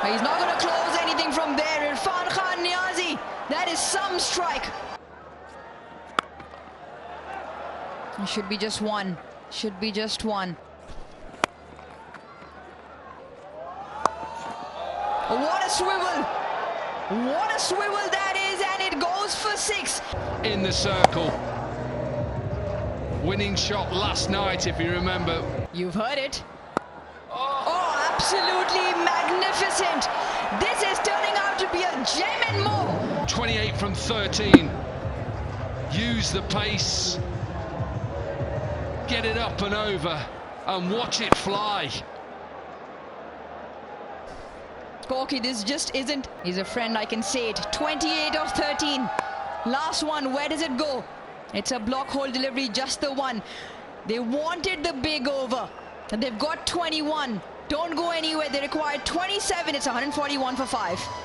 He's not going to close anything from there. Irfan Niazi, that is some strike. It should be just one. Should be just one. What a swivel! What a swivel that is, and it goes for 6. In the circle. Winning shot last night, if you remember. You've heard it. Oh, absolutely magnificent. This is turning out to be a gem and more. 28 from 13. Use the pace. Get it up and over and watch it fly. Corky, this just isn't. He's a friend, I can say it. 28 of 13. Last one, where does it go? It's a block hole delivery, just the one. They wanted the big over. And they've got 21. Don't go anywhere. They require 27. It's 141 for 5.